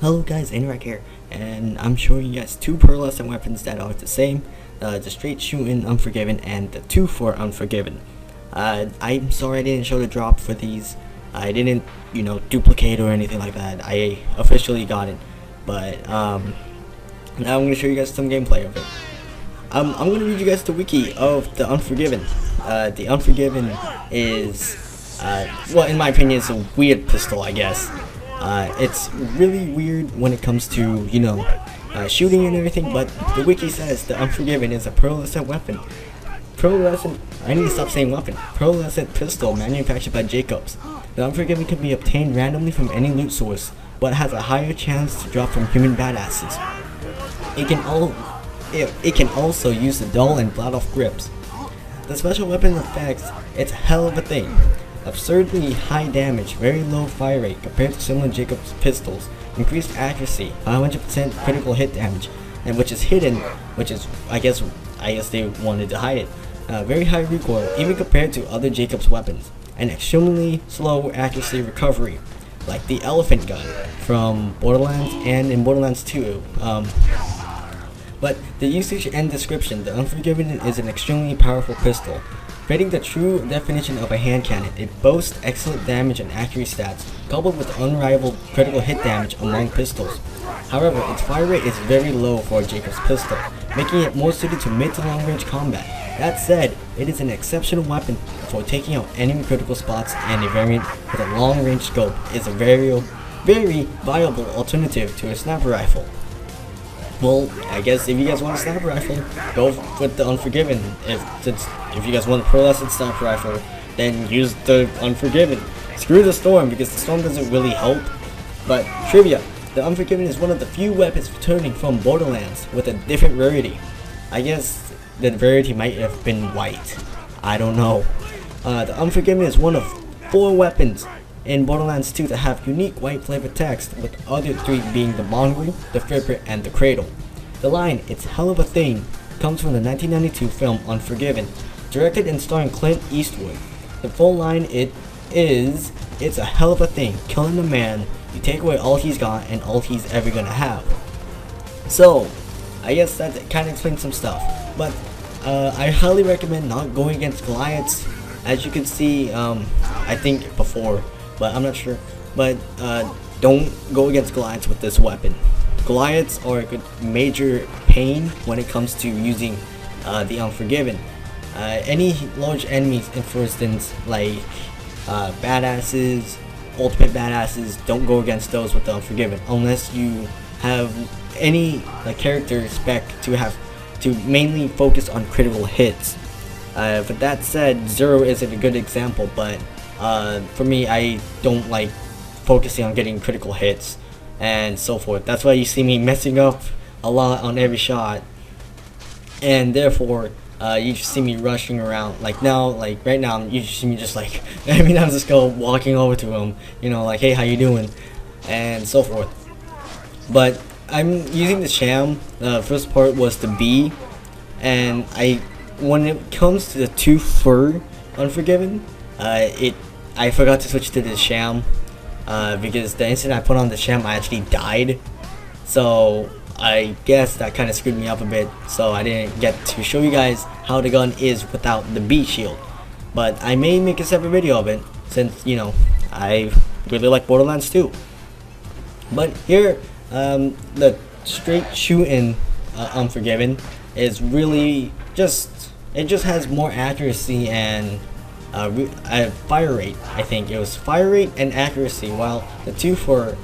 Hello guys, Anorak here, and I'm showing you guys two Pearlescent weapons that are the same, the straight shooting Unforgiven and the 2 for Unforgiven. I'm sorry I didn't show the drop for these. I didn't, duplicate or anything like that. I officially got it, but now I'm going to show you guys some gameplay of it. I'm going to read you guys the wiki of the Unforgiven. The Unforgiven is, well, in my opinion, it's a weird pistol, I guess. It's really weird when it comes to, shooting and everything, but the wiki says the Unforgiven is a Pearlescent weapon. I need to stop saying weapon. Pearlescent pistol manufactured by Jakobs. The Unforgiven can be obtained randomly from any loot source, but has a higher chance to drop from human badasses. It can also use the Dahl and Vladof grips. The special weapon effects, it's a hell of a thing. Absurdly high damage, very low fire rate compared to similar Jakobs pistols, increased accuracy, 500% critical hit damage, and which is hidden, which is I guess they wanted to hide it. Very high recoil, even compared to other Jakobs weapons, and extremely slow accuracy recovery, like the elephant gun from Borderlands and in Borderlands 2. But the usage and description, the Unforgiven is an extremely powerful pistol. Fitting the true definition of a hand cannon, it boasts excellent damage and accuracy stats, coupled with unrivaled critical hit damage among pistols. However, its fire rate is very low for a Jakobs pistol, making it more suited to mid to long range combat. That said, it is an exceptional weapon for taking out enemy critical spots, and a variant with a long range scope is a very viable alternative to a sniper rifle. Well, I guess if you guys want a sniper rifle, go with the Unforgiven. If you guys want a Pearlescent sniper rifle, then use the Unforgiven. Screw the Storm, because the Storm doesn't really help. But trivia, the Unforgiven is one of the few weapons returning from Borderlands with a different rarity. I guess the rarity might have been white. I don't know. The Unforgiven is one of 4 weapons in Borderlands 2 to have unique white flavored text, with the other 3 being the Mongrel, the Flipper, and the Cradle. The line, "It's hell of a thing," comes from the 1992 film Unforgiven, directed and starring Clint Eastwood. The full line, "It's a hell of a thing, killing a man, you take away all he's got and all he's ever gonna have." So, I guess that kind of explains some stuff, but I highly recommend not going against Goliaths. As you can see, I think before, but I'm not sure, but don't go against Goliaths with this weapon. Goliaths are a good major pain when it comes to using the Unforgiven. Any large enemies, for instance, like badasses, ultimate badasses, don't go against those with the Unforgiven unless you have any character spec to mainly focus on critical hits. But that said, Zero isn't a good example, but for me, I don't like focusing on getting critical hits and so forth. That's why you see me messing up a lot on every shot, and therefore you just see me rushing around. Right now, you just see me just every now and just go walking over to him, like, "Hey, how you doing?" and so forth. But I'm using the sham. The first part was the B, and when it comes to the 2 for Unforgiven, I forgot to switch to the sham, because the instant I put on the sham, I actually died. So I guess that kind of screwed me up a bit. So I didn't get to show you guys how the gun is without the B shield. But I may make a separate video of it, since I really like Borderlands 2. But here, the straight shooting Unforgiven is really it just has more accuracy and fire rate. I think it was fire rate and accuracy, while the 2 for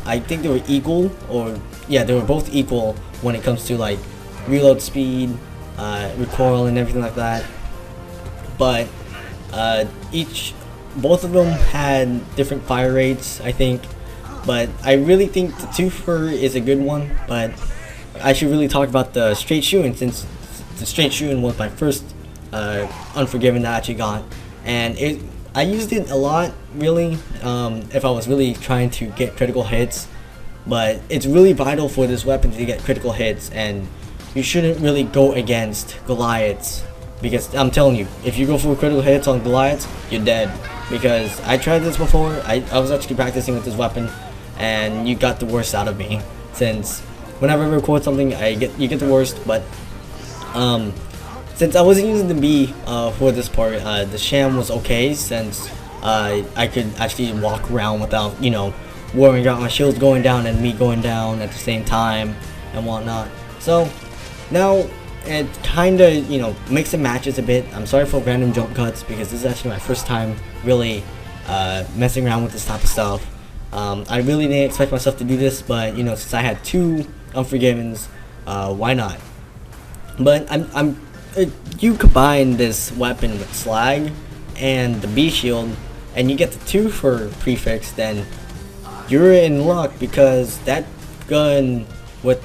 I think they were equal, or yeah, they were both equal when it comes to reload speed, recoil, and everything like that. But both of them had different fire rates, I think. But I really think the 2 for is a good one, but I should really talk about the straight shooting, since the straight shooting was my first Unforgiven that I actually got, and I used it a lot, really, if I was really trying to get critical hits. But it's really vital for this weapon to get critical hits, and you shouldn't really go against Goliaths, because I'm telling you, if you go for critical hits on Goliaths, you're dead. Because I tried this before. I was actually practicing with this weapon, and you got the worst out of me. Since whenever I record something, you get the worst. But since I wasn't using the bee for this part, the sham was okay, since I could actually walk around without, you know, worrying about my shields going down and me going down at the same time and whatnot. So now it kinda, you know, mix and matches a bit. I'm sorry for random jump cuts, because this is actually my first time really messing around with this type of stuff. I really didn't expect myself to do this, but you know, since I had 2 Unforgivens, why not? But you combine this weapon with Slag and the B shield, and you get the 2 for Prefix, then you're in luck, because that gun with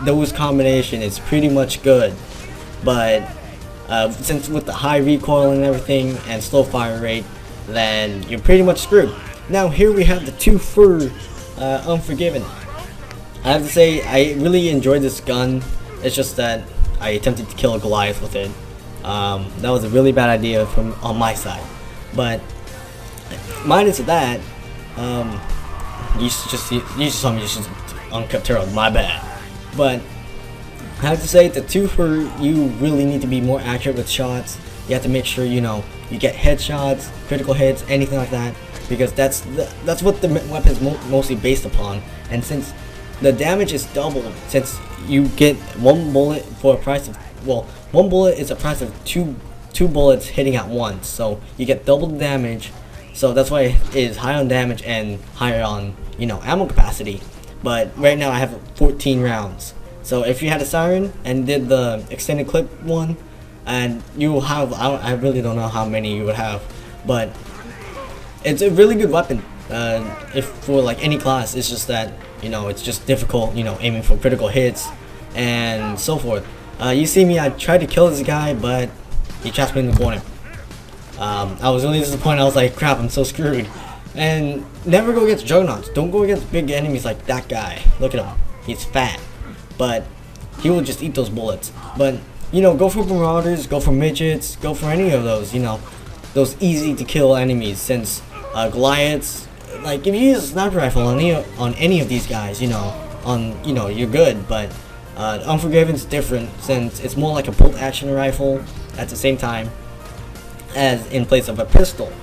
those combination is pretty much good. But since with the high recoil and everything and slow fire rate, then you're pretty much screwed. Now here we have the 2 for Unforgiven. I have to say, I really enjoyed this gun. It's just that I attempted to kill a Goliath with it. That was a really bad idea on my side. But minus that, you just told me you should uncut Terrell. My bad. But I have to say, the 2 for you really need to be more accurate with shots. You have to make sure, you know, you get headshots, critical hits, anything like that, because that's what the weapon's mostly based upon. And since the damage is doubled, since you get 1 bullet for a price of, well, 1 bullet is a price of two bullets hitting at once, so you get double the damage. So that's why it is high on damage and higher on, you know, ammo capacity. But right now I have 14 rounds. So if you had a siren and did the extended clip one, and you will have, I really don't know how many you would have, but it's a really good weapon. If for like any class, it's just that, you know, it's just difficult, you know, aiming for critical hits and so forth. You see me, I tried to kill this guy, but he trapped me in the corner. I was really disappointed. I was like, crap, I'm so screwed. And never go against juggernauts. Don't go against big enemies like that guy. Look at him, he's fat, but he will just eat those bullets. But you know, go for marauders, go for midgets, go for any of those, you know, those easy to kill enemies. Since Goliaths, like if you use a sniper rifle on any of these guys, you know, you're good. But Unforgiven's different, since it's more like a bolt action rifle at the same time as in place of a pistol.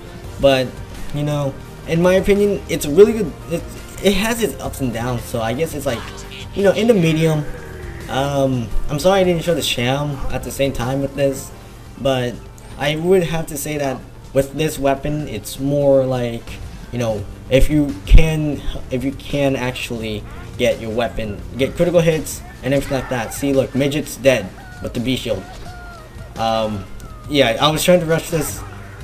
But you know, in my opinion, it's really good. It has its ups and downs, so I guess it's like, you know, in the medium. I'm sorry I didn't show the sham at the same time with this, but I would have to say that with this weapon, it's more like, you know, if you can actually get your weapon, get critical hits and everything like that. See, look, midget's dead with the B shield. Yeah, I was trying to rush this,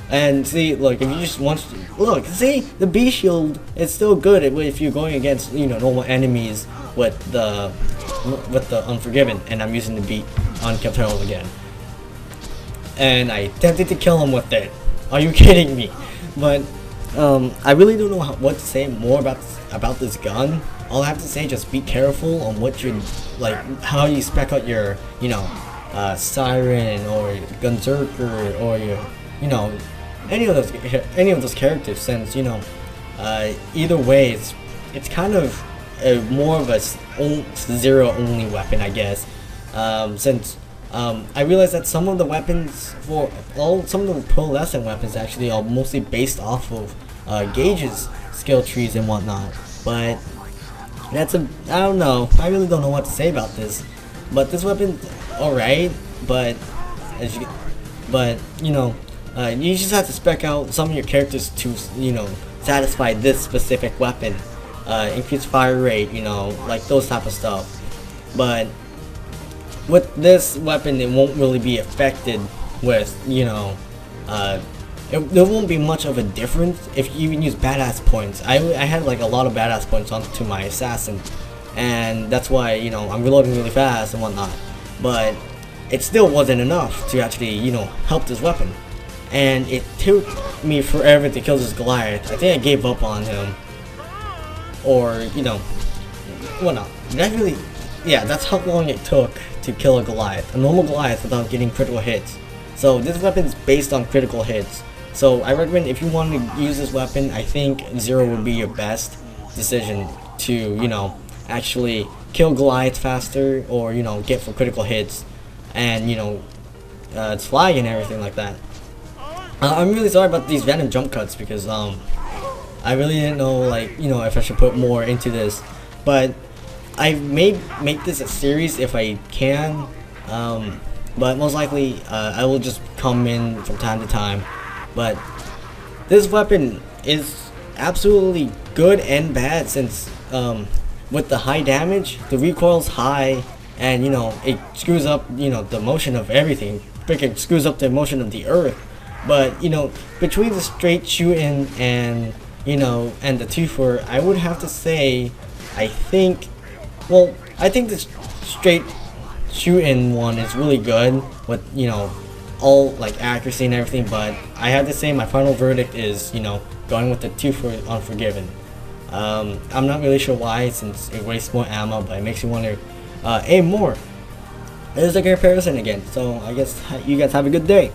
and see, look, if you just want to, look, see, the B shield is still good if you're going against, you know, normal enemies with the Unforgiven, and I'm using the beat on Captain again. And I attempted to kill him with it. Are you kidding me? But I really don't know what to say more about this gun. All I have to say, just be careful on what you like, how you spec out your, you know, siren or gunzerker or your, you know, any of those characters. Since, you know, either way, it's kind of more of a zero only weapon, I guess. Since I realized that some of the weapons some of the Pearlescent weapons actually are mostly based off of Gage's skill trees and whatnot. But I don't know. I really don't know what to say about this. But this weapon's alright. But you know, you just have to spec out some of your characters to, you know, satisfy this specific weapon. Increase fire rate, you know, like those type of stuff. But with this weapon, it won't really be affected with, you know, there won't be much of a difference if you even use badass points. I had like a lot of badass points onto my assassin, and that's why, you know, I'm reloading really fast and whatnot. But it still wasn't enough to actually, you know, help this weapon. And it took me forever to kill this Goliath. I think I gave up on him. Or, you know, whatnot. Yeah, that's how long it took to kill a Goliath. A normal Goliath without getting critical hits. So this weapon is based on critical hits. So I recommend, if you want to use this weapon, I think 0 would be your best. decision to, you know, actually kill Goliath faster, or, you know, get for critical hits, and, you know, its flag and everything like that. I'm really sorry about these random jump cuts, because I really didn't know, like, you know, if I should put more into this, but I may make this a series if I can, but most likely I will just come in from time to time. But this weapon is absolutely good and bad, since with the high damage, the recoil's high, and, you know, it screws up, you know, the motion of everything. Freaking screws up the motion of the earth. But, you know, between the straight shooting and, you know, and the twofer, I would have to say, I think the straight shooting one is really good with, you know, all like accuracy and everything, but I have to say my final verdict is, you know, going with the twofer Unforgiven. I'm not really sure why, since it wastes more ammo, but it makes you want to aim more. This is a comparison again, so I guess you guys have a good day.